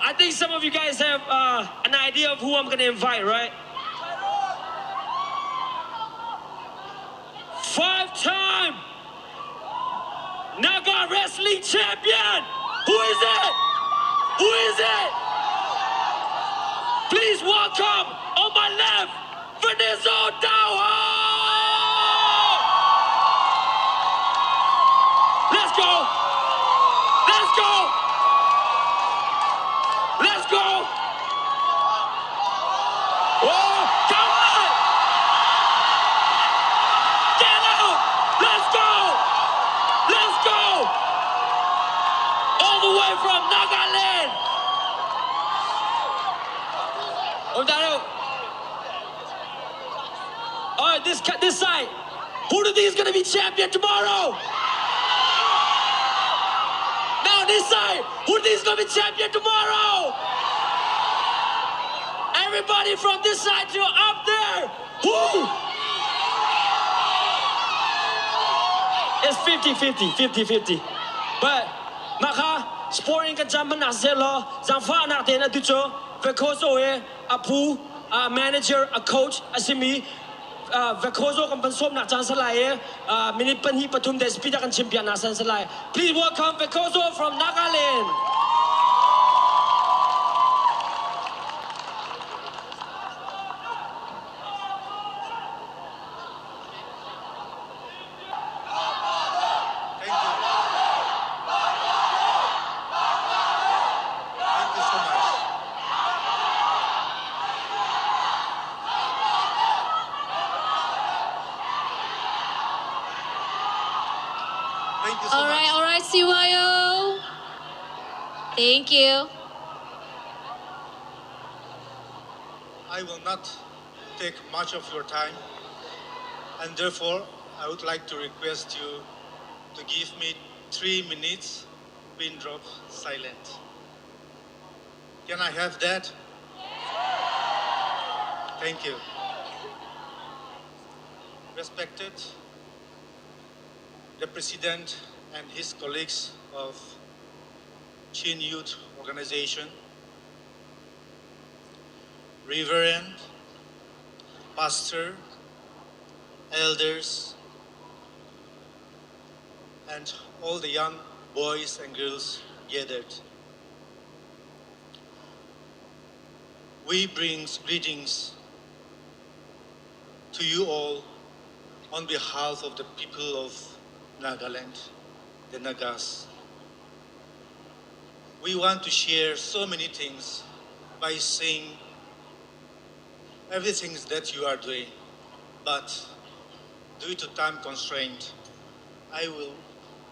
I think some of you guys have an idea of who I'm gonna invite, right? 5-time Naga Wrestling Champion! Who is it? Who is it? Please welcome, on my left, Venuzo Dawhuo! Let's go! Let's go! Let's go! Oh, come on! Get out! Let's go! Let's go! All the way from Nagaland! All right, this side. Who do you think is gonna be champion tomorrow? Now this side. Who do you think is gonna be champion tomorrow? Everybody from this side to up there. Who? It's 50-50. But maka sporting ka jaman na zelo zamfa na tena ducho Vekhozo a pu a manager a coach a simi Vekhozo kan pansom na jan salai minit panhi patum des pita kan champion na san salai. Please welcome Vekhozo from Nagaland. All right, CYO. Thank you. I will not take much of your time, and therefore I would like to request you to give me 3 minutes pin drop silent. Can I have that? Thank you. Respected the President and his colleagues of Chin Youth Organization, Reverend, Pastor, elders, and all the young boys and girls gathered. We bring greetings to you all on behalf of the people of Nagaland, the Nagas. We want to share so many things by saying everything that you are doing, but due to time constraint, I will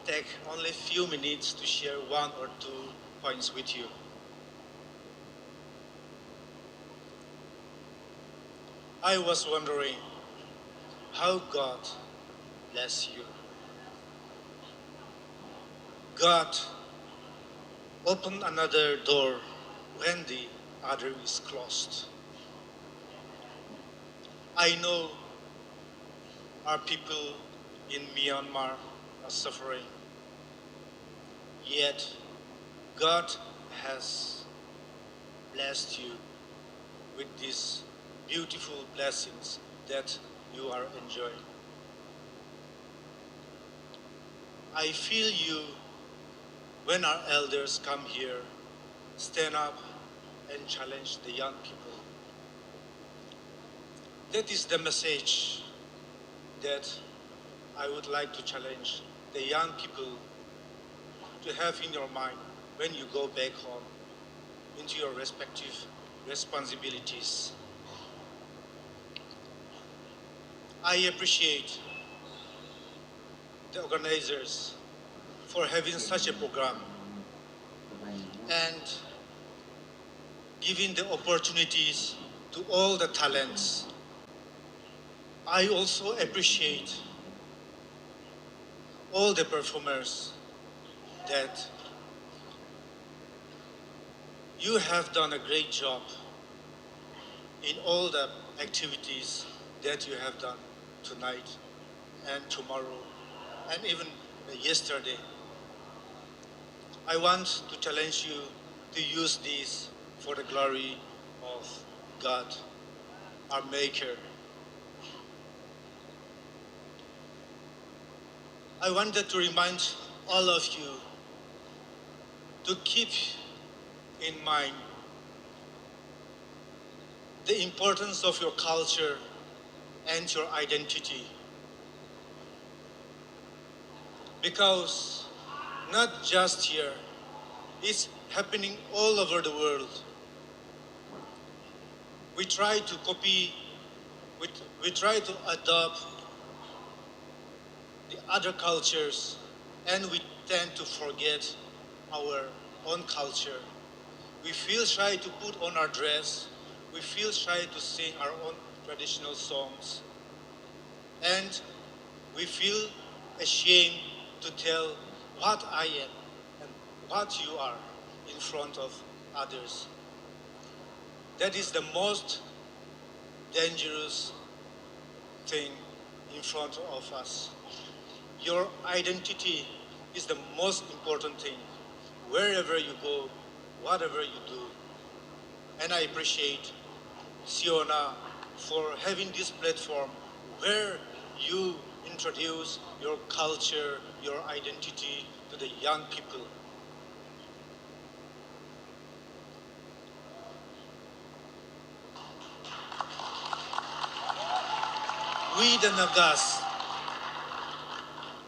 take only a few minutes to share 1 or 2 points with you. I was wondering how God bless you. God opened another door when the other is closed. I know our people in Myanmar are suffering, yet God has blessed you with these beautiful blessings that you are enjoying. I feel you when our elders come here, stand up and challenge the young people. That is the message that I would like to challenge the young people to have in your mind when you go back home into your respective responsibilities. I appreciate the organizers for having such a program and giving the opportunities to all the talents. I also appreciate all the performers that you have done a great job in all the activities that you have done tonight and tomorrow and even yesterday. I want to challenge you to use this for the glory of God, our Maker. I wanted to remind all of you to keep in mind the importance of your culture and your identity. Because not just here, it's happening all over the world. We try to copy, we try to adopt the other cultures, and we tend to forget our own culture. We feel shy to put on our dress. We feel shy to sing our own traditional songs. And we feel ashamed to tell what I am and what you are in front of others. That is the most dangerous thing in front of us. Your identity is the most important thing, wherever you go, whatever you do. And I appreciate CYONA for having this platform where you introduce your culture, your identity to the young people. We the Nagas,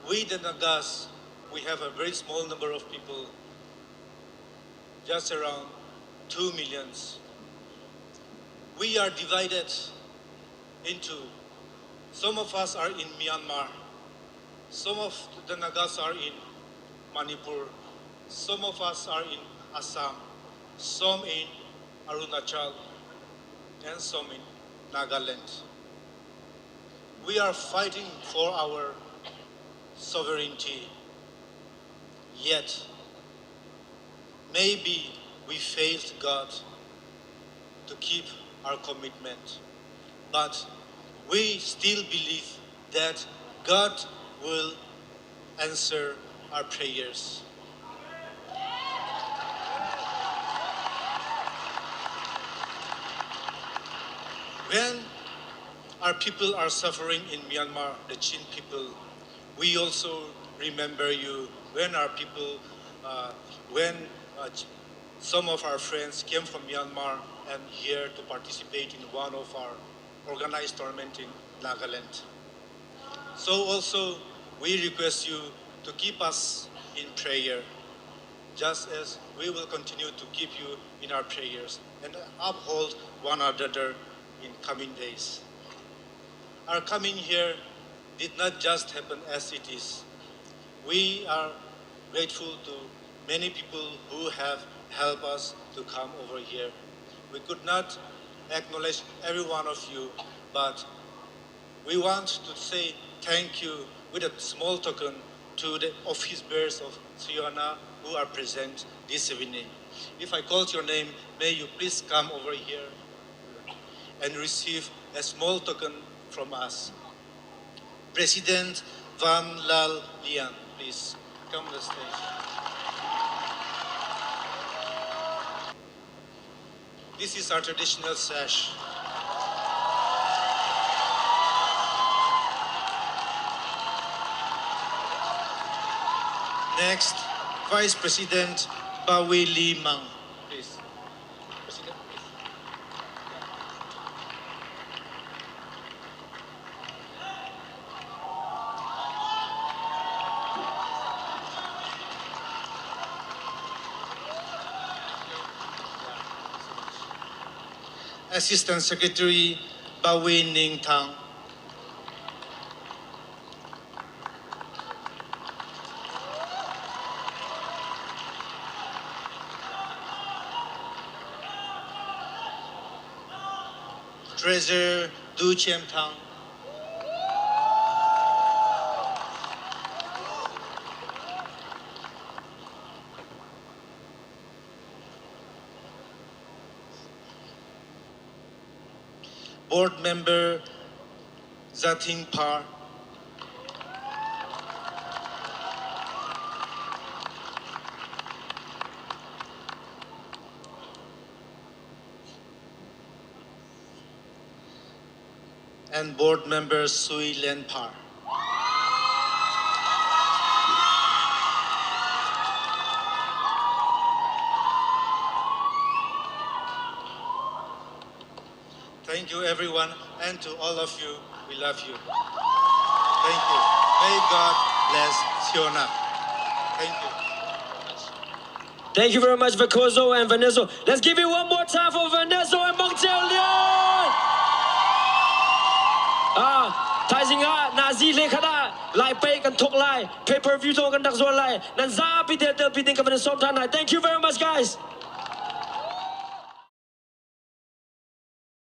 we have a very small number of people, just around 2 million. We are divided into, some of us are in Myanmar, some of the Nagas are in Manipur, some of us are in Assam, some in Arunachal, and some in Nagaland. We are fighting for our sovereignty, yet maybe we failed God to keep our commitment, but we still believe that God will answer our prayers. When our people are suffering in Myanmar, the Chin people, we also remember you. When our people, some of our friends came from Myanmar and here to participate in one of our organized tournament in Nagaland. So also, we request you to keep us in prayer, just as we will continue to keep you in our prayers and uphold one another in coming days. Our coming here did not just happen as it is. We are grateful to many people who have helped us to come over here. We could not acknowledge every one of you, but we want to say thank you with a small token to the office bearers of CYONA who are present this evening. If I called your name, may you please come over here and receive a small token from us. President Van Lal Lian, please come to the stage. This is our traditional sash. Next, Vice President Bawi Lee Mang, please. President, please. Assistant Secretary Bawi Ning Tang. Treasurer Du Chiem Tang. Board Member Zating Par. and board member Sui Lenpar. Thank you, everyone, and to all of you, we love you. Thank you. May God bless CYONA. Thank you. Thank you very much, Vekhozo and Venuzo. Let's give it one more time for Venuzo and Mongjiao Lian. Thai Zinga, Nazi Lekada, Lai Pay and Tok Lai, pay-per-view Tok and Dakzwa Lai, Nanza Pidel Pidin Kavan Somtan. Thank you very much, guys.